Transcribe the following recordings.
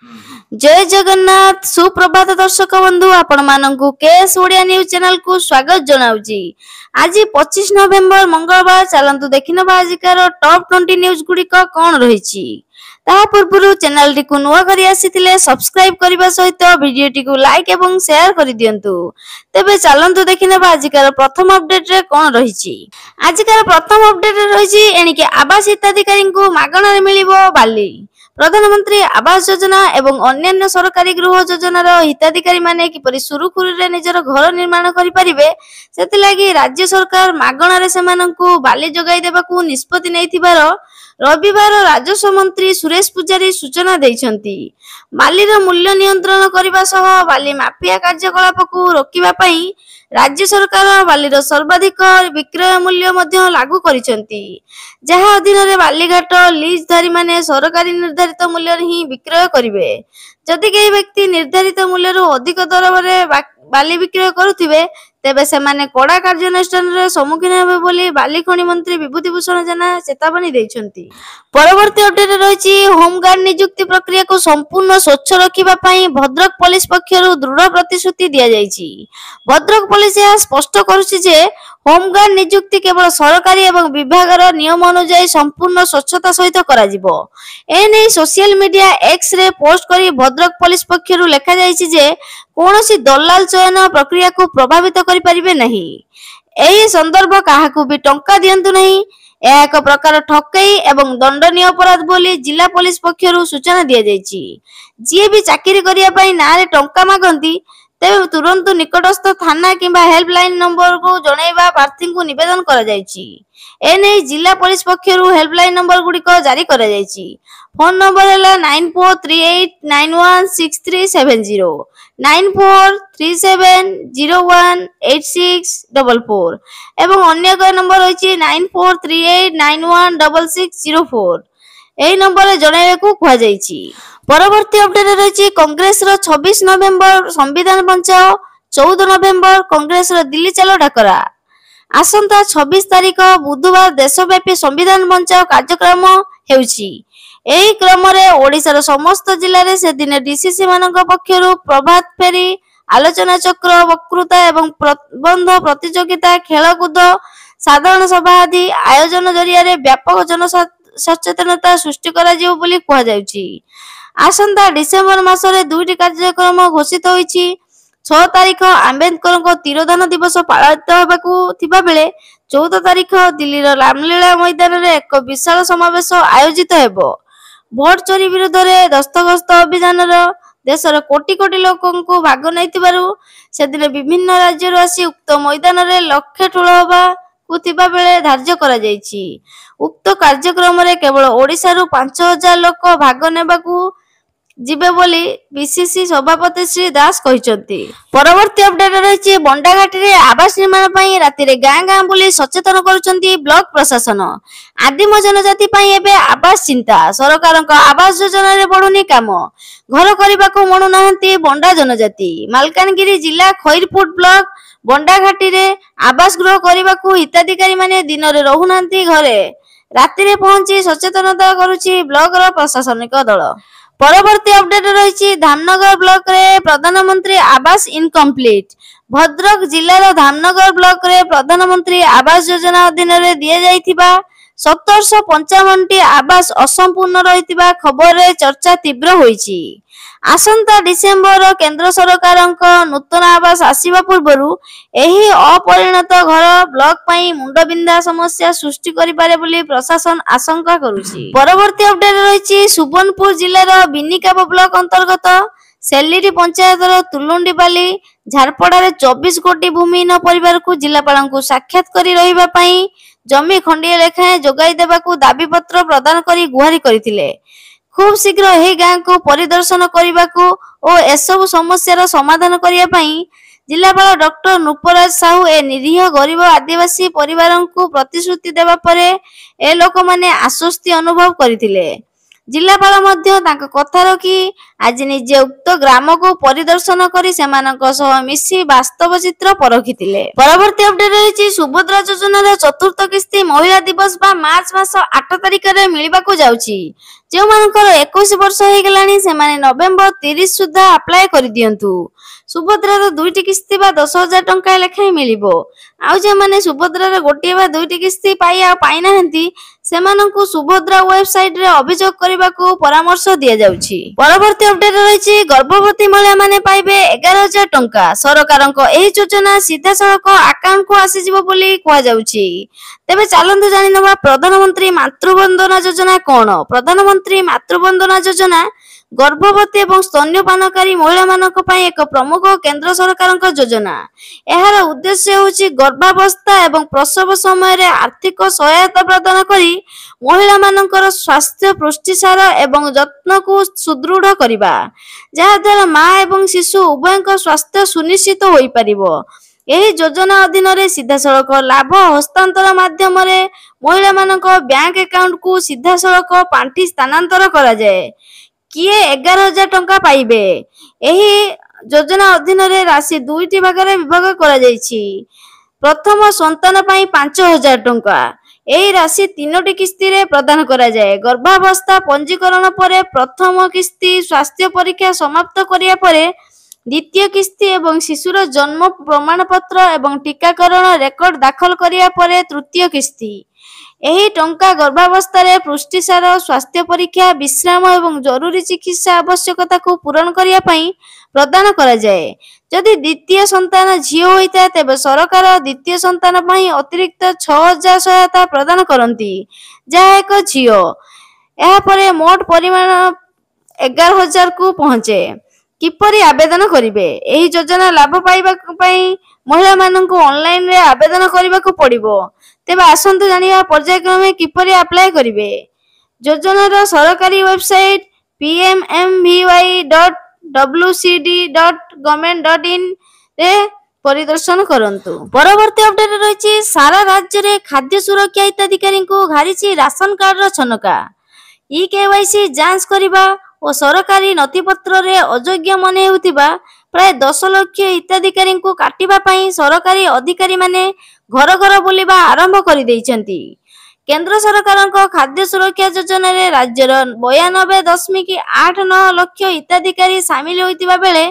जय जगन्नाथ सुप्रभात दर्शक बंधु आपण मानकु केएस ओडिया न्यूज चैनल को स्वागत जनाउची। आज 25 नवेम्बर मंगलवार चलंतु देखिनबा आजिकार टॉप 20 न्यूज गुडिक कोन रहिछि। ता पूर्व चैनल टी को नुआ करी आसीथिले सब्सक्राइब करबा सहित वीडियो टी को लाइक एवं शेयर करि दियंतु। तेबे चलंतु देखिनबा आजिकार प्रथम अपडेट रे कोन रहिछि। आजिकार प्रथम अपडेट रे रहिछि एनिके आवास हिताधिकारी को मागणा रे मिलिबो बाली। प्रधानमंत्री आवास योजना एवं अन्य सरकारी गृह योजनार हिताधिकारी माने किपरि सुरुखुरुरे निजर घर निर्माण करि परिबे सेतिलागी राज्य सरकार मागणारे सेमानंकु बाली जोगाई देबाकू निष्पत्ति नैथिबार रविवार राजस्व मंत्री सुरेश पुजारी सूचना दैछंती। बालीर मूल्य नियंत्रण करबा सह बाली माफिया कार्यकलापकू रोकिबा पई राज्य सरकार बालीर सर्वाधिक विक्रय मूल्य मध्य लागू करिसंती। जहा अधीन रे बालीघाट लीजधारी माने सरकारी निर्धारित मूल्य ही विक्रय करिवे। जदि केही व्यक्ति निर्धारित मूल्य रु अधिक दर रे बाली विक्रय करुथिबे तेबे सेमाने कड़ा कार्यानुष्ठान रे सम्मुखीन हेबे बोली बाली खनि मंत्री विभूति भूषण जेना चेतावनी दैछंती। परवर्ती अपडेट रहिछि होमगार्ड नियुक्ति प्रक्रिया को संपूर्ण स्वच्छ रखिबा पई भद्रक पुलिस पक्षरु दृढ़ प्रतिश्रुति दिया जायछि। भद्रक पुलिस यह स्पष्ट करुछि जे होमगार्ड नियुक्ति केवल सरकारी एवं विभागर नियम अनुसार संपूर्ण स्वच्छता सहित करा जिवो। एने social media X ray post करी भद्रक पुलिस पक्षरु लेखा जायछि जे कोनोसी दलाल चयन प्रक्रिया को प्रभावित करि परिबे नहीं। एही संदर्भ काहाकू भी टंका दियंतु नहीं। यह एक प्रकार ठकई एवं दंडनीय अपराध बोली जिला पुलिस पक्षरु सूचना दिया जायछि। जे भी चाकरी करिया पई नारे टंका मागंती तेबे तुरंत निकटस्थ थाना किंबा हेल्पलाइन नंबर को जणाइबा प्रार्थी को निवेदन करा जायछि। एने जिला पुलिस पक्षरु हेल्पलाइन नंबर गुडी को जारी करा जायछि। फोन नंबर हैला 9438916370 9437018644 एवं अन्य एक नंबर होइछि 9438916604 एही नंबर रे जणाइबा को कुहा जायछि। परवर्ती अपडेट रहिछि कांग्रेस रो 26 नवेम्बर संविधान बंचाओ 14 नवेम्बर कांग्रेस रो दिल्ली चलो डाकरा। आसंता 26 तारिख बुधवार देशव्यापी संविधान बंचाओ कार्यक्रम हेउछि। एही क्रम रे ओडिसा रो समस्त जिल्ला रे से दिन डीसीसी मानक पक्षरु प्रभात फेरी आलोचना चक्र वक्तृता एवं प्रबंध प्रतियोगिता खेलकूद साधारण सभा आदि आयोजन जरिया रे व्यापक जन सचेतनता सृष्टि करा जिवो बोली कुहा जाउछि। आसंता डिसेंबर मासरे दुईटी कार्यक्रम घोषित होईछि। 6 तारिख आंबेडकर को तिरोधान दिवस पालित हेबाकू थिबा बेले 14 तारिख दिल्ली रो रामलीला मैदान रे एक विशाल समावेश आयोजित हेबो। भोट चोरी विरुद्ध रे दस्तगस्त अभियान रो देशर कोटी कोटी लोकन को भाग नैतिबारु सेदिन विभिन्न राज्य रो आसी उक्त मैदान रे लक्ष्य ठोळ होबा कुतिबा बेले धार्य करा जायछि। उक्त कार्यक्रम रे केवल ओडिसा रो 5000 लोक भाग नेबाकू जिबे बोली बीसीसी सभापति श्री दास कहिसंती। परवर्ती अपडेट रहिछि बंडाघाटी रे आवास निर्माण पई राति रे गां गां बुली सचेतन करूचंती ब्लॉक प्रशासन। आदिम जनजाति पई एबे आवास चिंता सरकारक आवास योजना रे बढुनी काम घर करबाकू मनु नाहंती बंडा जनजाति। मालकानगिरी जिला खैरपुट ब्लॉक बंडाघाटी रे आवास गृह करबाकू हिताधिकारी माने दिन रे रहउनांती घरे राति रे पहुंची सचेतनता करूची ब्लॉक रो प्रशासनिक दल। परवर्ती अपडेट रहिछि धामनगर ब्लॉक रे प्रधानमंत्री आवास इनकम्प्लीट। भद्रक जिल्लार धामनगर ब्लॉक रे प्रधानमंत्री आवास योजना अधीन रे दिया जाइथिबा 1755 टी आवास असंपूर्ण रहितिबा खबर रे चर्चा तीव्र होईछि। आसंता डिसेंबर केंद्र सरकारक नूतन आवास आसीबा पूर्वरु एही अपरिणत घर ब्लॉक पई मुंडबिंदा समस्या सृष्टि करि पारे बोली प्रशासन आशंका करूछि। परवर्ती अपडेट रहिछि सुबर्णपुर जिल्लार बिनिकाब ब्लॉक अंतर्गत सेलिरी पंचायत रो तुलुंडीबाली झारपड़ा रे 24 कोटी भूमिहीन परिवार को जिलापाल को साक्षात करी रहिबा पई जमी खंडिए लेखाए जोगाई देबाकू दाबी पत्र प्रदान करी गुहारी करिथिले। खूब शीघ्र एही गां को परिदर्शन करिबाकू ओ एसबु समस्यार समाधान करिया पई जिलापाल डॉक्टर नूपराज साहू ए निरीह गरीब आदिवासी परिवार को प्रतिश्रुति देबा परे ए लोक माने आश्वस्ति अनुभव करिथिले। ଜିଲ୍ଲାପାଳ ମଧ୍ୟ ତାଙ୍କ କଥା ରଖି ଆଜି ନିଜେ ଉକ୍ତ ଗ୍ରାମକୁ ପରିଦର୍ଶନ କରି ସେମାନଙ୍କ ସହ ମିଶି ବାସ୍ତବ ଚିତ୍ର ପରଖିଥିଲେ। ପରବର୍ତ୍ତୀ ଅପଡେଟ୍ ରହିଛି ସୁଭଦ୍ରା ଯୋଜନାର ଚତୁର୍ଥ କିସ୍ତି ମହିଳା ଦିବସ ବା ମାର୍ଚ୍ଚ ମାସ 8 ତାରିଖରେ ମିଳିବାକୁ ଯାଉଛି। ଯେଉଁମାନଙ୍କର 21 ବର୍ଷ ହେଇଗଲାଣି ସେମାନେ ନଭେମ୍ବର 30 ସୁଦ୍ଧା ଆପ୍ଲାଏ କରିଦିଅନ୍ତୁ। ସୁଭଦ୍ରାର 2ଟି କିସ୍ତି ବା 10,000 ଟଙ୍କା ଲେଖାଏଁ ମିଳିବ। ଆଉ ଯେଉଁମାନେ ସୁଭଦ୍ରାର ଗୋଟିଏ ବା 2ଟି କିସ୍ତି ପାଇନାହାନ୍ତି ସେମାନଙ୍କୁ ସୁଭଦ୍ରା ୱେବସାଇଟରେ ଅଭିଯୋଗ କରିବାକୁ ପରାମର୍ଶ ଦିଆଯାଉଛି। ପରବର୍ତ୍ତୀ ଅପଡେଟ୍ ରହିଛି ଗର୍ଭବତୀ ମହିଳାମାନେ ପାଇବେ 11,000 ଟଙ୍କା। ସରକାରଙ୍କ ଏହି ଯୋଜନା ସିଧାସଳଖ ଆକାଉଣ୍ଟକୁ ଆସିଯିବ ବୋଲି କୁହାଯାଉଛି। ତେବେ ଚାଲନ୍ତୁ ଜାଣିନେବା ପ୍ରଧାନମନ୍ତ୍ରୀ ମାତୃବନ୍ଦନା ଯୋଜନା କ'ଣ। ପ୍ରଧାନମନ୍ତ୍ରୀ ମାତୃବନ୍ଦନା ଯୋଜନା ଗର୍ଭବତୀ ଏବଂ ସ୍ତନ୍ୟପାନକାରୀ ମହିଳାମାନଙ୍କ ପାଇଁ ଏକ ପ୍ରମୁଖ କେନ୍ଦ୍ର ସରକାରଙ୍କ ଯୋଜନା। ଏହାର ଉଦ୍ଦେଶ୍ୟ ହେଉଛି ଗର୍ଭାବସ୍ଥା ଏବଂ ପ୍ରସବ ସମୟରେ ଆର୍ଥିକ ସହାୟତା ପ୍ରଦାନ କରି ମହିଳାମାନଙ୍କର ସ୍ୱାସ୍ଥ୍ୟ ପୁଷ୍ଟିସାର ଏବଂ ଯତ୍ନକୁ ସୁଦୃଢ଼ କରିବା, ଯାହାଦ୍ୱାରା ମା ଏବଂ ଶିଶୁ ଉଭୟଙ୍କ ସ୍ୱାସ୍ଥ୍ୟ ସୁନିଶ୍ଚିତ ହୋଇପାରିବ। ଏହି ଯୋଜନା ଅଧୀନରେ ସିଧାସଳଖ ଲାଭ ହସ୍ତାନ୍ତର ମାଧ୍ୟମରେ ମହିଳାମାନଙ୍କ ବ୍ୟାଙ୍କ ଆକାଉଣ୍ଟକୁ ସିଧାସଳଖ ପାଣ୍ଠି ସ୍ଥାନାନ୍ତର କରାଯାଏ। କିଏ 11,000 ଟଙ୍କା ପାଇବେ? ଏହି ଯୋଜନା ଅଧୀନରେ ରାଶି 2ଟି ଭାଗରେ ବିଭାଗ କରାଯାଇଛି। ପ୍ରଥମ ସନ୍ତାନ ପାଇଁ 5,000 ଟଙ୍କା। ଏହି ରାଶି 3ଟି କିସ୍ତିରେ ପ୍ରଦାନ କରାଯାଏ। ଗର୍ଭାବସ୍ଥା ପଞ୍ଜୀକରଣ ପରେ ପ୍ରଥମ କିସ୍ତି, ସ୍ୱାସ୍ଥ୍ୟ ପରୀକ୍ଷା ସମାପ୍ତ କରିବା ପରେ ଦ୍ୱିତୀୟ କିସ୍ତି ଏବଂ ଶିଶୁର ଜନ୍ମ ପ୍ରମାଣପତ୍ର ଏବଂ ଟିକାକରଣ ରେକର୍ଡ ଦାଖଲ କରିବା ପରେ ତୃତୀୟ କିସ୍ତି। ଏହି ଟଙ୍କା ଗର୍ଭାବସ୍ଥାରେ ପୁଷ୍ଟିସାର, ସ୍ୱାସ୍ଥ୍ୟ ପରୀକ୍ଷା, ବିଶ୍ରାମ ଏବଂ ଜରୁରୀ ଚିକିତ୍ସା ଆବଶ୍ୟକତାକୁ ପୂରଣ କରିବା ପାଇଁ ପ୍ରଦାନ କରାଯାଏ। ଯଦି ଦ୍ୱିତୀୟ ସନ୍ତାନ ଝିଅ ହୋଇଥାଏ ତେବେ ସରକାର ଦ୍ୱିତୀୟ ସନ୍ତାନ ପାଇଁ ଅତିରିକ୍ତ 6,000 ସହାୟତା ପ୍ରଦାନ କରନ୍ତି, ଯାହା ଏକ ଝିଅ। ଏହାପରେ ମୋଟ ପରିମାଣ 11,000କୁ ପହଞ୍ଚେ। କିପରି ଆବେଦନ କରିବେ? ଏହି ଯୋଜନା ଲାଭ ପାଇବା ପାଇଁ ମହିଳାମାନଙ୍କୁ ଅନଲାଇନରେ ଆବେଦନ କରିବାକୁ ପଡ଼ିବ। ତେବେ ଆସନ୍ତୁ ଜାଣିବା ପର୍ଯ୍ୟାୟକ୍ରମେ କିପରି ଆପ୍ଲାଏ କରିବେ। ଯୋଜନାର ସରକାରୀ ୱେବସାଇଟ pmmy.wcd.government.in ରେ ପରିଦର୍ଶନ କରନ୍ତୁ। ପରବର୍ତ୍ତୀ ଅପଡେଟ୍ ରହିଛି ସାରା ରାଜ୍ୟରେ ଖାଦ୍ୟ ସୁରକ୍ଷା ହିତାଧିକାରୀଙ୍କୁ ଘାରିଛି ରାସନ କାର୍ଡର ଛନକା। KYC ଯାଞ୍ଚ କରିବା ଓ ସରକାରୀ ନଥିପତ୍ରରେ ଅଯୋଗ୍ୟ ମନେ ହେଉଥିବା ପ୍ରାୟ 10 ଲକ୍ଷ ହିତାଧିକାରୀଙ୍କୁ କାଟିବା ପାଇଁ ସରକାରୀ ଅଧିକାରୀମାନେ ଘର ଘର ବୁଲିବା ଆରମ୍ଭ କରିଦେଇଛନ୍ତି। କେନ୍ଦ୍ର ସରକାରଙ୍କ ଖାଦ୍ୟ ସୁରକ୍ଷା ଯୋଜନାରେ ରାଜ୍ୟର 92.89 ଲକ୍ଷ ହିତାଧିକାରୀ ସାମିଲ ହୋଇଥିବା ବେଳେ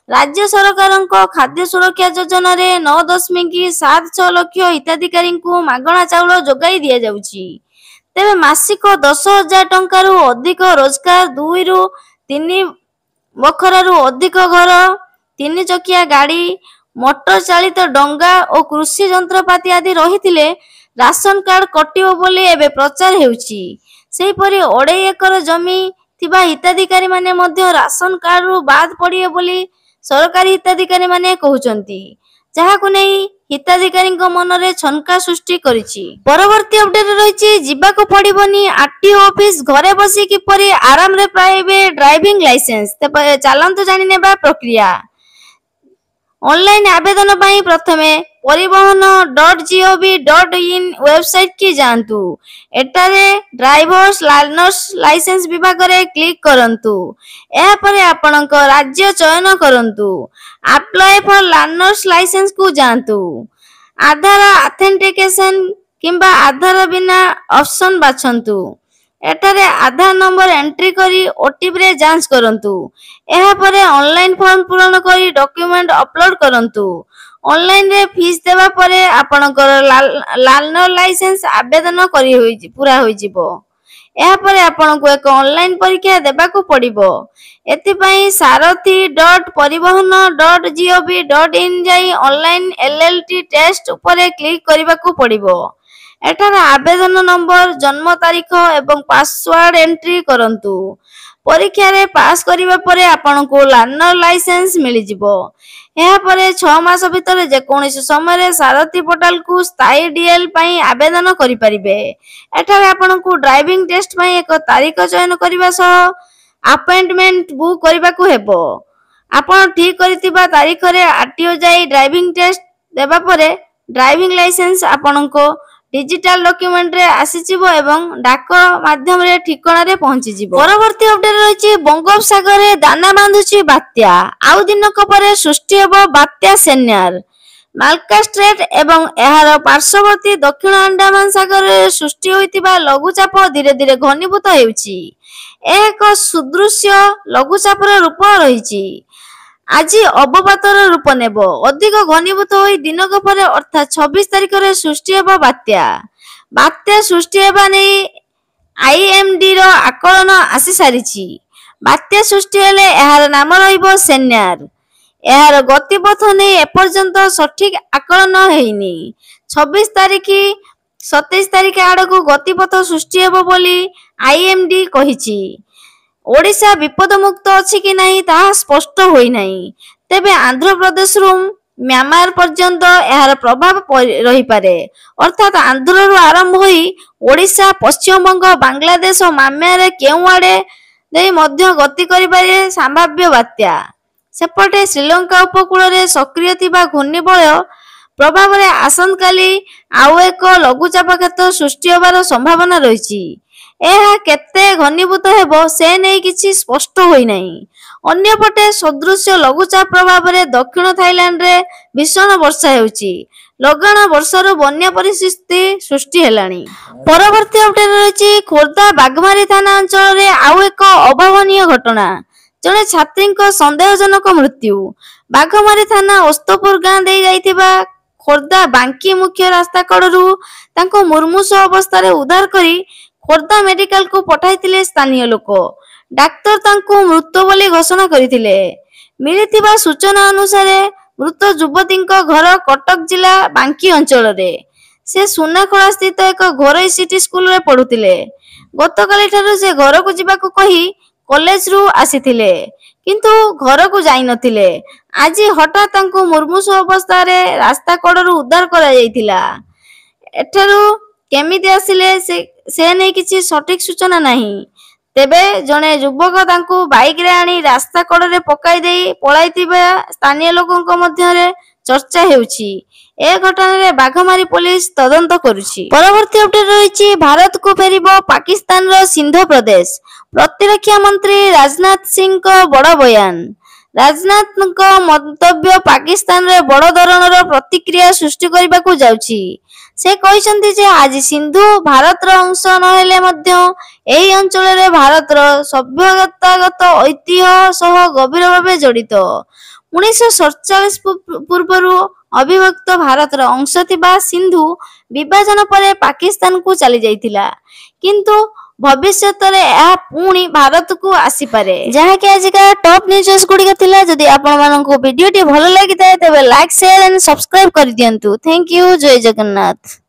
ରାଜ୍ୟ ସରକାରଙ୍କ ଖାଦ୍ୟ ସୁରକ୍ଷା ଯୋଜନାରେ 9.76 ଲକ୍ଷ ହିତାଧିକାରୀଙ୍କୁ ମାଗଣା ଚାଉଳ ଯୋଗାଇ ଦିଆଯାଉଛି। ତେବେ ମାସିକ 10,000 ଟଙ୍କାରୁ ଅଧିକ ରୋଜଗାର, 2ରୁ 3 ବଖରାରୁ ଅଧିକ ଘର, 3 ଚକିଆ ଗାଡ଼ି, ମୋଟର ଚାଳିତ ଡଙ୍ଗା ଓ କୃଷି ଯନ୍ତ୍ରପାତି ଆଦି ରହିଥିଲେ ରାସନ କାର୍ଡ କଟିବ ବୋଲି ଏବେ ପ୍ରଚାର ହେଉଛି। ସେହିପରି 2.5 ଏକର ଜମି ଥିବା ହିତାଧିକାରୀମାନେ ମଧ୍ୟ ରାସନ କାର୍ଡରୁ ବାଦ ପଡ଼ିବେ ବୋଲି ସରକାରୀ ହିତାଧିକାରୀମାନେ କହୁଛନ୍ତି, ଯାହାକୁ ନେଇ ହିତାଧିକାରୀଙ୍କ ମନରେ ଛନକା ସୃଷ୍ଟି କରିଛି। ପରବର୍ତ୍ତୀ ଅପଡେଟ୍ ରହିଛି ଯିବାକୁ ପଡ଼ିବନି RTO ଅଫିସ, ଘରେ ବସି କିପରି ଆରାମରେ ପାଇବେ ଡ୍ରାଇଭିଂ ଲାଇସେନ୍ସ। ତେବେ ଚାଲନ୍ତୁ ଜାଣିନେବା ପ୍ରକ୍ରିୟା। ଅନଲାଇନ ଆବେଦନ ପାଇଁ ପ୍ରଥମେ ପରିବହନ.gov.in ୱେବସାଇଟକି ଯାଆନ୍ତୁ। ଏଠାରେ ଡ୍ରାଇଭର୍ସ ଲାର୍ନର୍ସ ଲାଇସେନ୍ସ ବିଭାଗରେ କ୍ଲିକ୍ କରନ୍ତୁ। ଏହାପରେ ଆପଣଙ୍କ ରାଜ୍ୟ ଚୟନ କରନ୍ତୁ। ଆପ୍ଲାଏ ଫର ଲାର୍ନର୍ସ ଲାଇସେନ୍ସକୁ ଯାଆନ୍ତୁ। ଆଧାର ଅଥେଣ୍ଟିକେସନ କିମ୍ବା ଆଧାର ବିନା ଅପସନ ବାଛନ୍ତୁ। ଏଠାରେ ଆଧାର ନମ୍ବର ଏଣ୍ଟ୍ରି କରି OTPରେ ଯାଞ୍ଚ କରନ୍ତୁ। ଏହାପରେ ଅନଲାଇନ ଫର୍ମ ପୂରଣ କରି ଡକ୍ୟୁମେଣ୍ଟ ଅପଲୋଡ କରନ୍ତୁ। ଅନଲାଇନରେ ଫିସ୍ ଦେବା ପରେ ଆପଣଙ୍କର ଲାର୍ନର ଲାଇସେନ୍ସ ଆବେଦନ ପୁରା ହୋଇଯିବ। ଏହାପରେ ଆପଣଙ୍କୁ ଏକ ଅନଲାଇନ ପରୀକ୍ଷା ଦେବାକୁ ପଡ଼ିବ। ଏଥିପାଇଁ ସାରଥୀ.ପରିବହନ.gov.in ଯାଇ ଅନଲାଇନ LLT ଟେଷ୍ଟ ଉପରେ କ୍ଲିକ୍ କରିବାକୁ ପଡ଼ିବ। ଏଠାରେ ଆବେଦନ ନମ୍ବର, ଜନ୍ମ ତାରିଖ ଏବଂ ପାସୱାର୍ଡ ଏଣ୍ଟ୍ରି କରନ୍ତୁ। ପରୀକ୍ଷାରେ ପାସ୍ କରିବା ପରେ ଆପଣଙ୍କୁ ଲାର୍ନର ଲାଇସେନ୍ସ ମିଳିଯିବ। ଏହାପରେ 6 ମାସ ଭିତରେ ଯେକୌଣସି ସମୟରେ ସାରଥୀ ପୋର୍ଟାଲକୁ ସ୍ଥାୟୀ DL ପାଇଁ ଆବେଦନ କରିପାରିବେ। ଏଠାରେ ଆପଣଙ୍କୁ ଡ୍ରାଇଭିଂ ଟେଷ୍ଟ ପାଇଁ ଏକ ତାରିଖ ଚୟନ କରିବା ସହ ଆପଏଣ୍ଟମେଣ୍ଟ ବୁକ୍ କରିବାକୁ ହେବ। ଆପଣ ଠିକ୍ କରିଥିବା ତାରିଖରେ RTO ଯାଇ ଡ୍ରାଇଭିଂ ଟେଷ୍ଟ ଦେବା ପରେ ଡ୍ରାଇଭିଂ ଲାଇସେନ୍ସ ଆପଣଙ୍କ डिजिटल डॉक्यूमेंट रे आसीजिवो एवं डाक माध्यम रे ठिकाना रे पहुंची जिवो। परवर्ती अपडेट रहिछि बंगोपसागर रे दाना बांधुछि बात्या आउ दिनक परे सृष्टि हेबो बात्या सेन्यार। मालका स्ट्रेट एवं एहार पार्श्ववर्ती दक्षिण अंडमान सागर रे सृष्टि होइतिबा लघुचाप धीरे धीरे घनीभूत हेउछि। एक सुदृश्य लघुचापर रूप रहिछि। आज अवपातर रूप नेब अधिक घनीभूत होई दिनक परे अर्थात 26 तारिख रे सृष्टि हेबो बात्या। बात्या सृष्टि हेबा नै आईएमडी रो आकलन आसी सारिछि। बात्या सृष्टि हेले एहार नाम रहिबो सेन्यार। एहार गतिपथ नै एपर्यंत सठिक आकलन हेइनी। 26 तारिख 27 तारिख आडको गतिपथ सृष्टि हेबो बोली आईएमडी कहिछि। ओडिशा विपद मुक्त अछि कि नाही ताहा स्पष्ट होई नाही। तेबे आंध्र प्रदेश रु म्यांमार पर्यंत एहार प्रभाव रही पारे। अर्थात आंध्र रु आरंभ होई ओडिशा पश्चिम बंग बांग्लादेश और म्यांमार केउ आडे देई मध्य गति करि पारे संभाव्य बात्या। सेपटे श्रीलंका उपकूल रे सक्रिय थिबा घूर्णिबलय प्रभाव रे आसंतकाली आउ एक लघुचाप क्षेत्र सृष्टि होबार संभावना रहिछि। एहा केते घनीभूत हेबो से नै किछि स्पष्ट होई नाही। अन्यपटे सदृश्य लघुचाप प्रभाव रे दक्षिण थाईलैंड रे भीषण वर्षा हेउछि। लगाण वर्षार बन्या परिस्थिति सृष्टि हेलाणी। परवर्ती अपडेट रहिछि खोर्धा बागमारी थाना अंचल रे आउ एक अभावनीय घटना। जने छात्री संदेहजनक मृत्यु। बागमारी थाना ओस्तपुर गां दे जाइथिबा खोर्धा बांकी मुख्य रास्ता कड़रू तांको मुर्मूष अवस्था रे उद्धार करी खोर्धा मेडिकल को पठाइथिले स्थानीय लोक। डाक्टर तांको मृत बोली घोषणा करिथिले। मिलिथिबा सूचना अनुसार मृत युवतीଙ୍କ घर कटक जिला बांकी अंचल रे। से सुनाखोला स्थित एक घरोई सिटी स्कूल रे पढुथिले। गतकाली ठारू से घर को जिबाको कही कॉलेज रु आसीथिले किंतु घर को जाई नथिले। आज हठात तांको मुर्मूष अवस्था रे रास्ता कड़रू उद्धार करा जाइथिला। एठारू केमिति आसिले से नै किछि सठिक सूचना नाही। तेबे जने युवक तांको बाइक रे आनी रास्ता कड़ रे पकाई देई पळाइतिबा स्थानीय लोकଙ୍କ ମଧ୍ୟରେ चर्चा हेउछि। ए घटना रे बाघमारी पुलिस तदंत करुछि। परवर्ती अपडेट रहिछि भारत को फेरिबो पाकिस्तान रो सिंध प्रदेश। प्रतिरक्षा मंत्री राजनाथ सिंह को बड़ बयान। राजनाथ को मंतव्य पाकिस्तान रे बड़ धरणर प्रतिक्रिया सृष्टि करबाकू जाउछि। से कहिसंती जे आज सिंधु भारत रो अंश नहेले मध्य एही अंचल रे भारत रो सभ्यतागत ऐतिह्य सह गभीर भावे जड़ित। 1947 पूर्वरु अविभक्त भारत रो अंश थिबा सिंधु विभाजन परे पाकिस्तान को चली जाइथिला किंतु भविष्यत रे आ पुणी भारत को आसी पारे। जहा कि आज का टॉप न्यूज़ गुडी थिला। जदि आपण माननको वीडियो टी भलो लागि तबे लाइक शेयर एंड सब्सक्राइब कर दियंतु। Thank you. जय जगन्नाथ।